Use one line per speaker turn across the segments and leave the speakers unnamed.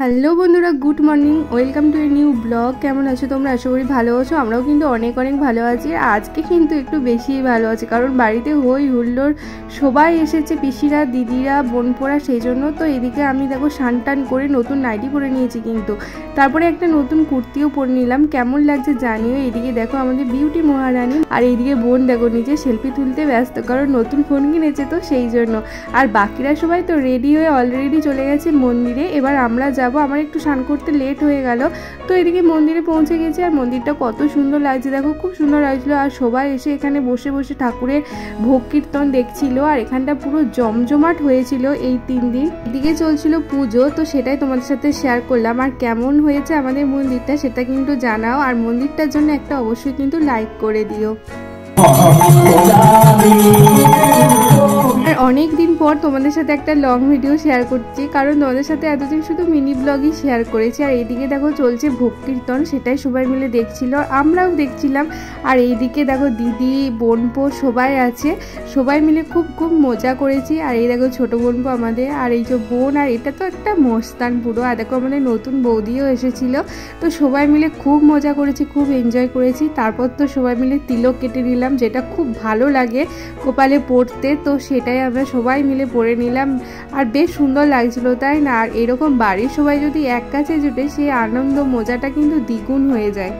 Hello বন্ধুরা, good morning, welcome to a new blog. কেমন আছো তোমরা? আশা করি ভালো আছো। আমরাও কিন্তু অনেক ভালো আছি। আজকে কিন্তু একটু বেশি ভালো আছি, কারণ বাড়িতে হই হুল্লোড়, সবাই এসেছে, পিসিরা, দিদিরা, বোনপোরা, সেই জন্য তো এদিকে আমি দেখো টান করে নতুন নাইটি পরে নিয়েছি, কিন্তু তারপরে একটা নতুন কুর্তিও পরে নিলাম। কেমন লাগছে জানিও। এদিকে দেখো আমাদের বিউটি মহারানী, আর এইদিকে বোন দেখো নিজে সেলফি তুলতে ব্যস্ত, কারণ নতুন ফোন কিনেছে তো সেই জন্য। আর বাকিরা সবাই তো রেডি হয়ে অলরেডি চলে গেছে মন্দিরে। এবার আমরা আমার একটু স্নান করতে লেট হয়ে গেল, তো এদিকে মন্দিরে পৌঁছে গেছি। আর মন্দিরটা কত সুন্দর লাগছে দেখো, খুব সুন্দর লাগছিল। আর সবাই এসে এখানে বসে বসে ঠাকুরের ভোগ কীর্তন দেখছিল, আর এখানটা পুরো জমজমাট হয়েছিল এই 3 দিন। এদিকে চলছিল পুজো, তো সেটাই তোমাদের সাথে শেয়ার করলাম। আর কেমন হয়েছে আমাদের মন্দিরটা সেটা কিন্তু জানাও, আর মন্দিরটার জন্য একটা অবশ্যই কিন্তু লাইক করে দিও। আর অনেক দিন পর তোমাদের সাথে একটা লং ভিডিও শেয়ার করছি, কারণ তোমাদের সাথে এতদিন শুধু মিনি ব্লগই শেয়ার করেছি। আর এইদিকে দেখো চলছে ভোগ কীর্তন, সেটাই সবাই মিলে দেখছিল, আমরাও দেখছিলাম। আর এইদিকে দেখো দিদি, বোনপো সবাই আছে, সবাই মিলে খুব মজা করেছি। আর এই দেখো ছোট বোনপো আমাদের, আর এই যে বোন, আর এটা তো একটা মস্তান পুরো। আর দেখো আমাদের নতুন বৌদিও এসেছিল, তো সবাই মিলে খুব মজা করেছি, খুব এনজয় করেছি। তারপর তো সবাই মিলে তিলক কেটে নিলাম, যেটা খুব ভালো লাগে কপালে পড়তে, তো সেটাই আমরা সবাই মিলে পরে নিলাম। আর বেশ সুন্দর লাগছিল, তাই না? আর এরকম বাড়ির সবাই যদি এক কাছে জুটে, সেই আনন্দ মজাটা কিন্তু দ্বিগুণ হয়ে যায়।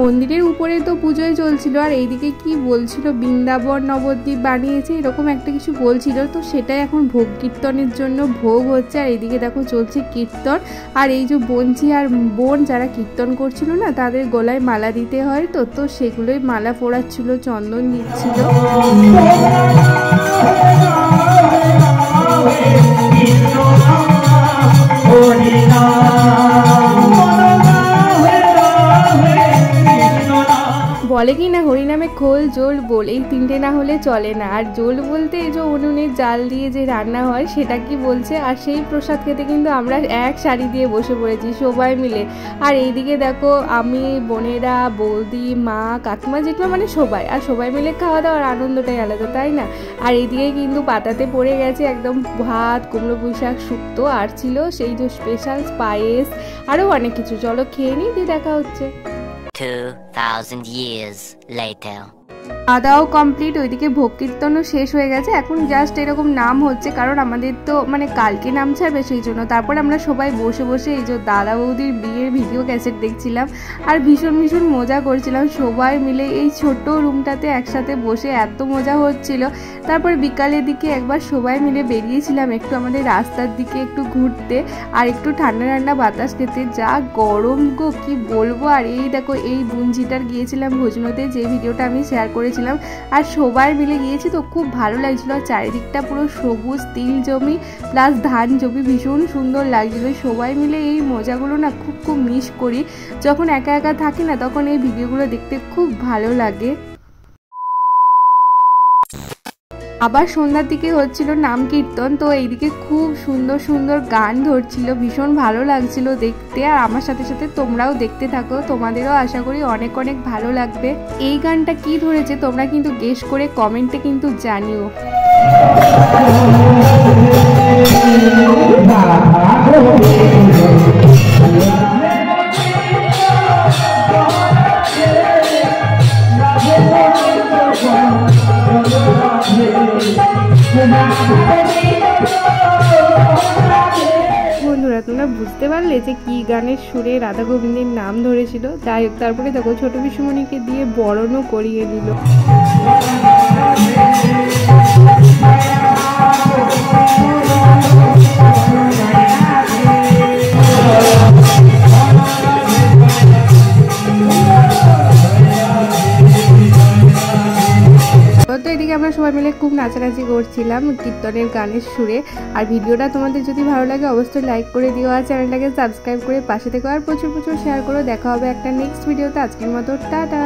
মন্দিরের উপরে তো পুজোয় চলছিল, আর এইদিকে কি বলছিল, বৃন্দাবন নবদ্বীপ বানিয়েছে এরকম একটা কিছু বলছিল, তো সেটাই এখন ভোগ কীর্তনের জন্য ভোগ হচ্ছে। আর এইদিকে দেখো চলছে কীর্তন। আর এই যে বঞ্চি আর বোন যারা কীর্তন করছিল না, তাদের গলায় মালা দিতে হয়, তো সেগুলোই মালা পরাচ্ছিল, চন্দন দিচ্ছিল। বলে কি না, হরিনামে খোল জোল বোল, এই 3টে না হলে চলে না। আর জোল বলতে এই যে উনুনের জাল দিয়ে যে রান্না হয় সেটা কি বলছে। আর সেই প্রসাদ খেতে কিন্তু আমরা এক শাড়ি দিয়ে বসে পড়েছি সবাই মিলে। আর এইদিকে দেখো আমি, বোনেরা, বৌদি, মা, কাকিমা, জেঠিমা, মানে সবাই, আর সবাই মিলে খাওয়া দাওয়ার আনন্দটাই আলাদা, তাই না? আর এইদিকে কিন্তু পাতাতে পড়ে গেছে একদম ভাত, কুমড়ো পুঁই শাক, শুক্তো, আর ছিল সেই যে স্পেশাল পায়েস, আরও অনেক কিছু। চলো খেয়ে নিই, দিয়ে দেখা হচ্ছে।
2000 years later.
খাওয়া কমপ্লিট, ওইদিকে ভোগ কীর্তনও শেষ হয়ে গেছে। এখন জাস্ট এরকম নাম হচ্ছে, কারণ আমাদের তো মানে কালকে নাম ছাড়বে, সেই জন্য। তারপর আমরা সবাই বসে বসে এই যে দাদা বৌদির বিয়ের ভিডিও ক্যাসেট দেখছিলাম, আর ভীষণ মজা করছিলাম সবাই মিলে এই ছোট রুমটাতে একসাথে বসে, এত মজা হচ্ছিল। তারপর বিকালের দিকে একবার সবাই মিলে বেরিয়েছিলাম একটু আমাদের রাস্তার দিকে একটু ঘুরতে, আর একটু ঠান্ডা বাতাস খেতে। যা গরম গো, কি বলবো। আর এই দেখো এই বুঞ্জিটার গিয়েছিলাম ভোজনতে, যে ভিডিওটা আমি শেয়ার করেছিলাম, আর সবাই মিলে গিয়েছি, তো খুব ভালো লাগছিল। চারিদিকটা পুরো সবুজ তিল জমি প্লাস ধান জমি, ভীষণ সুন্দর লাগছিল। সবাই মিলে এই মজাগুলো না খুব মিস করি। যখন একা একা থাকি না, তখন এই ভিডিওগুলো দেখতে খুব ভালো লাগে। আবার সন্ধ্যার দিকে হচ্ছিল নাম কীর্তন, তো এইদিকে খুব সুন্দর গান ধরছিল, ভীষণ ভালো লাগছিল দেখতে। আর আমার সাথে সাথে তোমরাও দেখতে থাকো, তোমাদেরও আশা করি অনেক ভালো লাগবে। এই গানটা কি ধরেছে তোমরা কিন্তু গেস করে কমেন্টে কিন্তু জানিও। বন্ধুরা, তোমরা বুঝতে পারলে যে কি গানের সুরে রাধা গোবিন্দের নাম ধরেছিল? যাই হোক, তারপরে দেখো ছোট পিসুমণিকে দিয়ে বরণও করিয়ে দিল। তো এদিকে আমরা সবাই মিলে খুব নাচানাচি করছিলাম কীর্তনের গানের সুরে। আর ভিডিওটা তোমাদের যদি ভালো লাগে অবশ্যই লাইক করে দিও, আর চ্যানেলটাকে সাবস্ক্রাইব করে পাশে থেকো, আর প্রচুর শেয়ার করো। দেখা হবে একটা নেক্সট ভিডিওতে। আজকের মতো টাটা।